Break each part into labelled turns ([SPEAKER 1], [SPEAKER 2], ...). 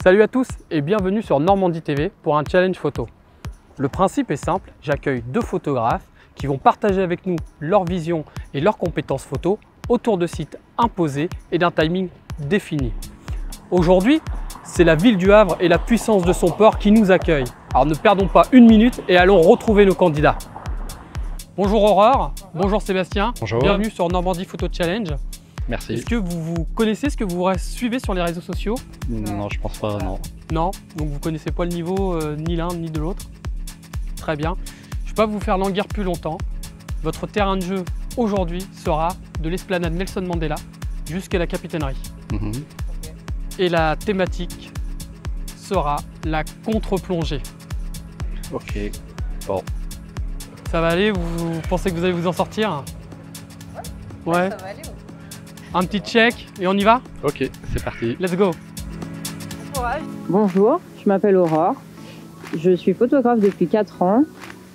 [SPEAKER 1] Salut à tous et bienvenue sur Normandie TV pour un challenge photo. Le principe est simple, j'accueille deux photographes qui vont partager avec nous leur vision et leurs compétences photo autour de sites imposés et d'un timing défini. Aujourd'hui, c'est la ville du Havre et la puissance de son port qui nous accueillent. Alors ne perdons pas une minute et allons retrouver nos candidats. Bonjour Aurore, bonjour Sébastien,
[SPEAKER 2] bonjour.
[SPEAKER 1] Bienvenue sur Normandie Photo Challenge.
[SPEAKER 2] Merci.
[SPEAKER 1] Est-ce que vous connaissez, est-ce que vous suivez sur les réseaux sociaux?
[SPEAKER 2] Non, je pense pas, non.
[SPEAKER 1] Non, donc vous connaissez pas le niveau ni l'un ni de l'autre. Très bien. Je ne vais pas vous faire languir plus longtemps. Votre terrain de jeu aujourd'hui sera de l'esplanade Nelson Mandela jusqu'à la capitainerie. Et la thématique sera la contre-plongée.
[SPEAKER 2] Ok, bon.
[SPEAKER 1] Ça va aller? Vous pensez que vous allez vous en sortir? Ouais.
[SPEAKER 3] Ça va aller.
[SPEAKER 1] Un petit check et on y va?
[SPEAKER 2] Ok, c'est parti.
[SPEAKER 1] Let's go.
[SPEAKER 3] Bon courage.
[SPEAKER 4] Bonjour, je m'appelle Aurore. Je suis photographe depuis 4 ans.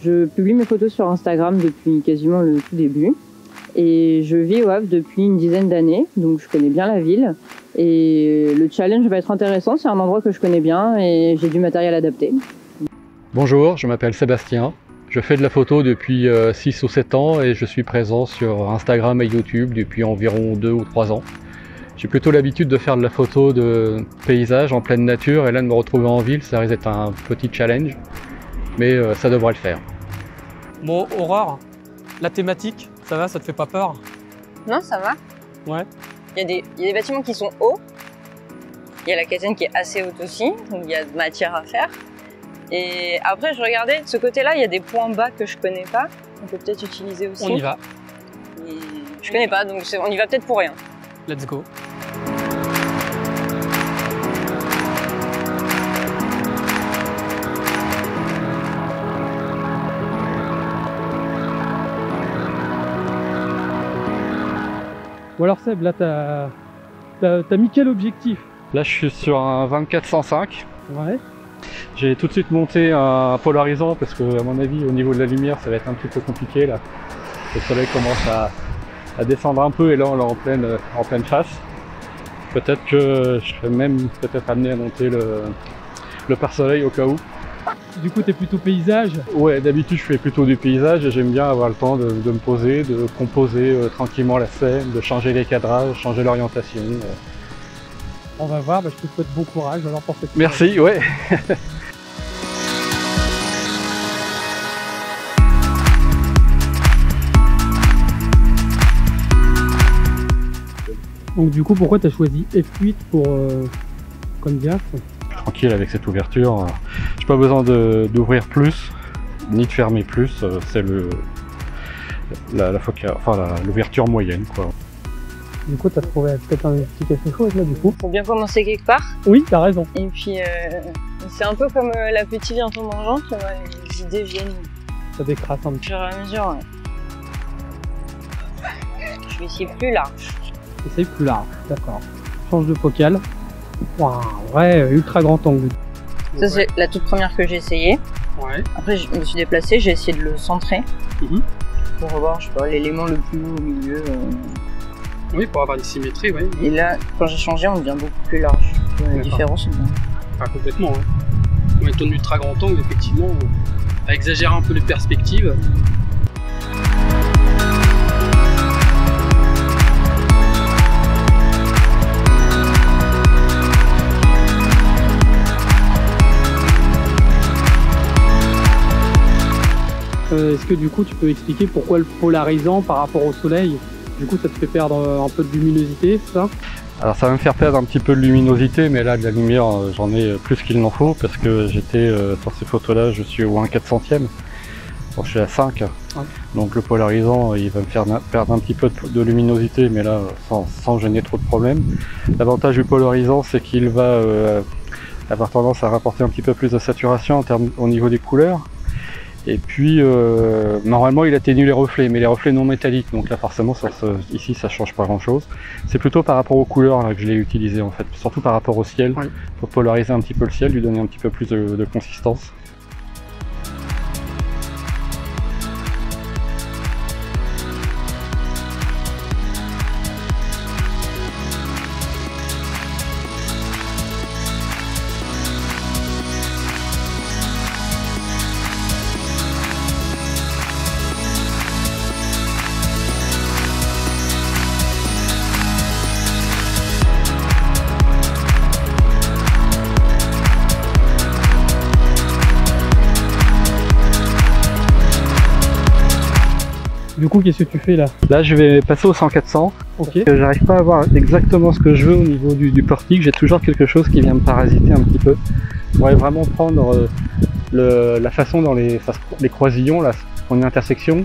[SPEAKER 4] Je publie mes photos sur Instagram depuis quasiment le tout début. Et je vis au Havre depuis une dizaine d'années, donc je connais bien la ville. Et le challenge va être intéressant, c'est un endroit que je connais bien et j'ai du matériel adapté.
[SPEAKER 2] Bonjour, je m'appelle Sébastien. Je fais de la photo depuis 6 ou 7 ans et je suis présent sur Instagram et YouTube depuis environ 2 ou 3 ans. J'ai plutôt l'habitude de faire de la photo de paysage en pleine nature et là de me retrouver en ville, ça risque d'être un petit challenge, mais ça devrait le faire.
[SPEAKER 1] Bon, Aurore, la thématique, ça va, ça te fait pas peur?
[SPEAKER 3] Non, ça va.
[SPEAKER 1] Ouais.
[SPEAKER 3] Il y a des bâtiments qui sont hauts. Il y a la caserne qui est assez haute aussi, donc il y a de matière à faire. Et après, je regardais, de ce côté-là, il y a des points bas que je connais pas. On peut peut-être utiliser aussi.
[SPEAKER 1] On y va.
[SPEAKER 3] Et je connais pas, donc on y va peut-être pour rien.
[SPEAKER 1] Let's go. Bon alors Seb, là t'as mis quel objectif?
[SPEAKER 2] Là je suis sur un 24-105.
[SPEAKER 1] Ouais.
[SPEAKER 2] J'ai tout de suite monté un polarisant parce que à mon avis au niveau de la lumière ça va être un petit peu compliqué là. Le soleil commence à descendre un peu et là on est en pleine face. Peut-être que je serais même peut-être amené à monter le pare-soleil au cas où.
[SPEAKER 1] Du coup t'es plutôt paysage?
[SPEAKER 2] Ouais, d'habitude je fais plutôt du paysage et j'aime bien avoir le temps de me poser, de composer tranquillement la scène, de changer les cadrages, changer l'orientation.
[SPEAKER 1] On va voir, je te souhaite bon courage alors pour cette
[SPEAKER 2] Merci, ouais.
[SPEAKER 1] Donc du coup pourquoi tu as choisi F8 pour comme diaph?
[SPEAKER 2] Tranquille avec cette ouverture, j'ai pas besoin d'ouvrir plus ni de fermer plus, c'est l'ouverture moyenne quoi.
[SPEAKER 1] Du coup, tu as trouvé peut-être un petit quelque chose là du coup?
[SPEAKER 3] Faut bien commencer quelque part.
[SPEAKER 1] Oui, t'as raison.
[SPEAKER 3] Et puis, c'est un peu comme l'appétit vient en mangeant, tu vois, les idées viennent
[SPEAKER 1] Ça décrasse un
[SPEAKER 3] au
[SPEAKER 1] petit
[SPEAKER 3] fur et à mesure. Je vais essayer plus large.
[SPEAKER 1] peu. Essaye plus large, d'accord. Change de focale. Waouh, vrai ultra grand angle.
[SPEAKER 3] Ça, c'est la toute première que j'ai essayée.
[SPEAKER 1] Ouais.
[SPEAKER 3] Après, je me suis déplacée, j'ai essayé de le centrer. Pour revoir, je sais pas, l'élément le plus haut au milieu.
[SPEAKER 1] Oui, pour avoir une symétrie, oui.
[SPEAKER 3] Et là, quand j'ai changé, on devient beaucoup plus large. La différence, c'est bien.
[SPEAKER 1] Enfin, complètement, hein. On est en ultra grand angle, effectivement, à exagérer un peu les perspectives. Est-ce que du coup tu peux expliquer pourquoi le polarisant par rapport au soleil, du coup ça te fait perdre un peu de luminosité, c'est ça?
[SPEAKER 2] Alors ça va me faire perdre un petit peu de luminosité, mais là de la lumière j'en ai plus qu'il n'en faut parce que j'étais sur ces photos là, je suis au 1/400e, bon, je suis à 5, donc le polarisant il va me faire perdre un petit peu de luminosité, mais là sans gêner trop de problèmes. L'avantage du polarisant c'est qu'il va avoir tendance à rapporter un petit peu plus de saturation au niveau des couleurs. Et puis normalement il atténue les reflets, mais les reflets non métalliques, donc là forcément ici ça change pas grand chose. C'est plutôt par rapport aux couleurs là, que je l'ai utilisé en fait, surtout par rapport au ciel, pour polariser un petit peu le ciel, lui donner un petit peu plus de consistance.
[SPEAKER 1] Du coup, qu'est-ce que tu fais là?
[SPEAKER 2] Là, je vais passer au 100-400.
[SPEAKER 1] Ok.
[SPEAKER 2] J'arrive pas à avoir exactement ce que je veux au niveau du portique. J'ai toujours quelque chose qui vient me parasiter un petit peu. Je pourrais vraiment prendre la façon dans les croisillons, là, en intersection,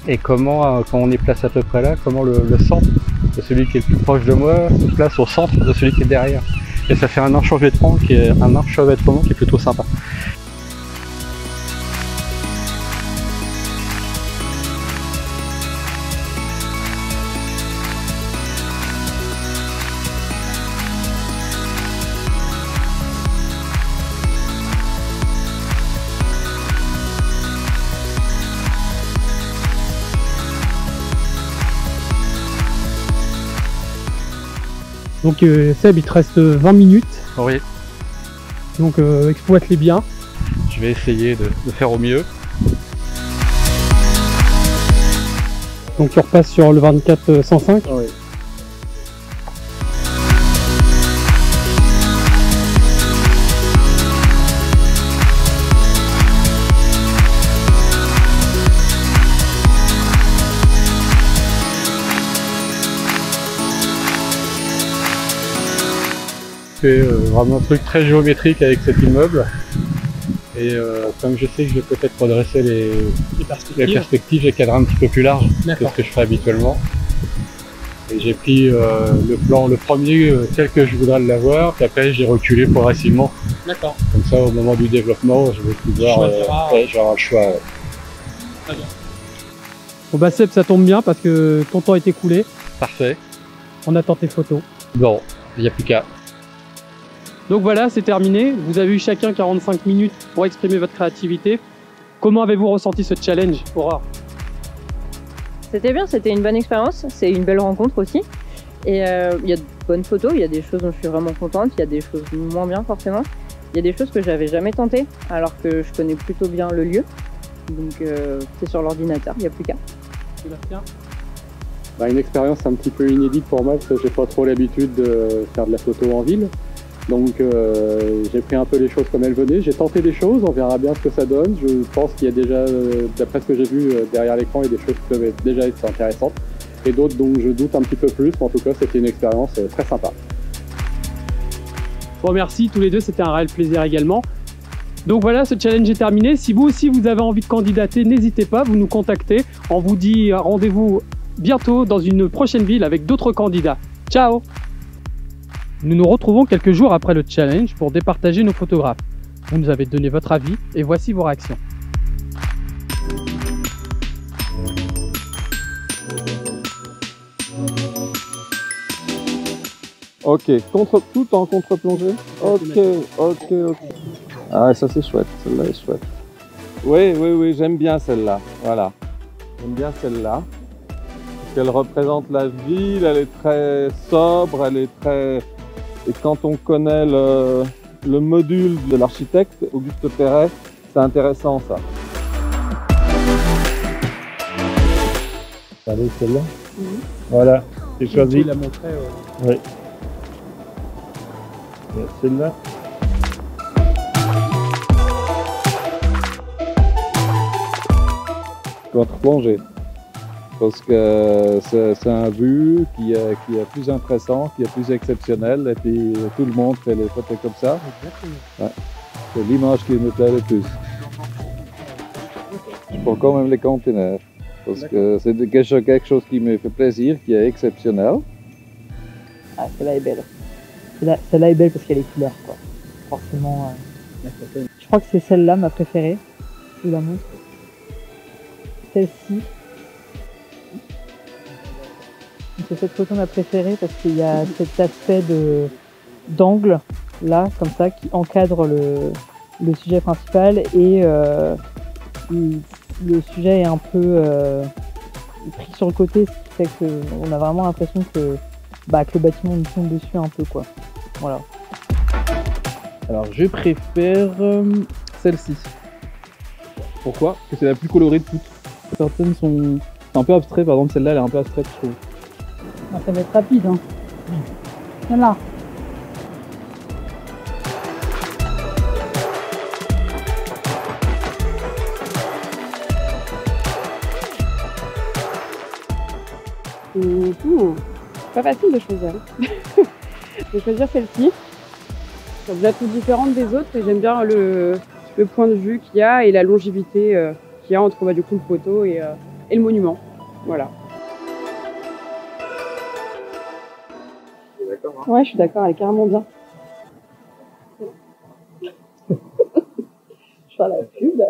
[SPEAKER 2] et comment, quand on est placé à peu près là, comment le centre de celui qui est le plus proche de moi se place au centre de celui qui est derrière. Et ça fait un enchevêtrement qui est plutôt sympa.
[SPEAKER 1] Donc Seb, il te reste 20 minutes,
[SPEAKER 2] Oui,
[SPEAKER 1] donc exploite-les bien.
[SPEAKER 2] je vais essayer de faire au mieux.
[SPEAKER 1] Donc tu repasses sur le 24-105.
[SPEAKER 2] Oui. C'est vraiment un truc très géométrique avec cet immeuble. Et comme je sais que je vais peut-être redresser les perspectives, j'ai cadré un petit peu plus large que ce que je fais habituellement. Et j'ai pris le premier tel que je voudrais l'avoir, puis après j'ai reculé progressivement.
[SPEAKER 1] D'accord.
[SPEAKER 2] Comme ça, au moment du développement, je vais pouvoir j'aurai le choix.
[SPEAKER 1] Très bien. Bon bah Seb, ça tombe bien parce que ton temps est écoulé.
[SPEAKER 2] Parfait.
[SPEAKER 1] On attend tes photos.
[SPEAKER 2] Bon, il n'y a plus qu'à.
[SPEAKER 1] Donc voilà, c'est terminé. Vous avez eu chacun 45 minutes pour exprimer votre créativité. Comment avez-vous ressenti ce challenge, Aurore?
[SPEAKER 4] C'était bien, c'était une bonne expérience, c'est une belle rencontre aussi. Et il y a de bonnes photos, il y a des choses dont je suis vraiment contente, il y a des choses moins bien forcément. Il y a des choses que j'avais jamais tentées, alors que je connais plutôt bien le lieu. Donc c'est sur l'ordinateur, il n'y a plus qu'à.
[SPEAKER 1] Sébastien?
[SPEAKER 2] Une expérience un petit peu inédite pour moi, parce que j'ai pas trop l'habitude de faire de la photo en ville. Donc j'ai pris un peu les choses comme elles venaient, j'ai tenté des choses, on verra bien ce que ça donne. Je pense qu'il y a déjà, d'après ce que j'ai vu derrière l'écran, il y a des choses qui peuvent déjà être intéressantes. Et d'autres dont je doute un petit peu plus, mais en tout cas c'était une expérience très sympa.
[SPEAKER 1] Bon, merci tous les deux, c'était un réel plaisir également. Donc voilà, ce challenge est terminé. Si vous aussi vous avez envie de candidater, n'hésitez pas, vous nous contactez. On vous dit rendez-vous bientôt dans une prochaine ville avec d'autres candidats. Ciao! Nous nous retrouvons quelques jours après le challenge pour départager nos photographes. Vous nous avez donné votre avis et voici vos réactions.
[SPEAKER 5] Ok, tout en contre-plongée. Ok. Ah, ça c'est chouette, celle-là est chouette. Oui, j'aime bien celle-là, voilà. J'aime bien celle-là. Parce qu'elle représente la ville, elle est très sobre, elle est très... Et quand on connaît le module de l'architecte, Auguste Perret, c'est intéressant ça.
[SPEAKER 2] Allez, celle-là. Voilà, j'ai choisi.
[SPEAKER 1] Il a montré.
[SPEAKER 2] Oui. Celle-là.
[SPEAKER 5] Contre-plongée. Parce que c'est un vue qui est plus intéressant, qui est plus exceptionnel, et puis tout le monde fait les photos comme ça. Ouais. C'est l'image qui me plaît le plus. Je prends quand même les conteneurs, parce que c'est quelque chose qui me fait plaisir, qui est exceptionnel.
[SPEAKER 6] Ah, celle-là est belle. Celle-là est belle parce qu'elle est couleur, quoi. Forcément. Je crois que c'est celle-là ma préférée. Je vous la montre. Celle-ci. C'est cette photo ma préférée parce qu'il y a cet aspect d'angle là, comme ça, qui encadre le sujet principal et le sujet est un peu pris sur le côté, ce qui fait qu'on a vraiment l'impression que le bâtiment nous tombe dessus un peu, quoi. Voilà.
[SPEAKER 7] Alors je préfère celle-ci. Pourquoi? Parce que c'est la plus colorée de toutes. Certaines sont un peu abstraites, par exemple celle-là elle est un peu abstraite, je trouve.
[SPEAKER 6] Ah, ça va être rapide, hein. Voilà.
[SPEAKER 8] Pas facile de choisir. Je vais choisir celle-ci. Je la trouve différente des autres et j'aime bien le point de vue qu'il y a et la longévité qu'il y a entre du coup le poteau et le monument. Voilà.
[SPEAKER 5] Tu es d'accord, hein?
[SPEAKER 8] Ouais, je suis d'accord, elle est carrément bien. Je fais la pub.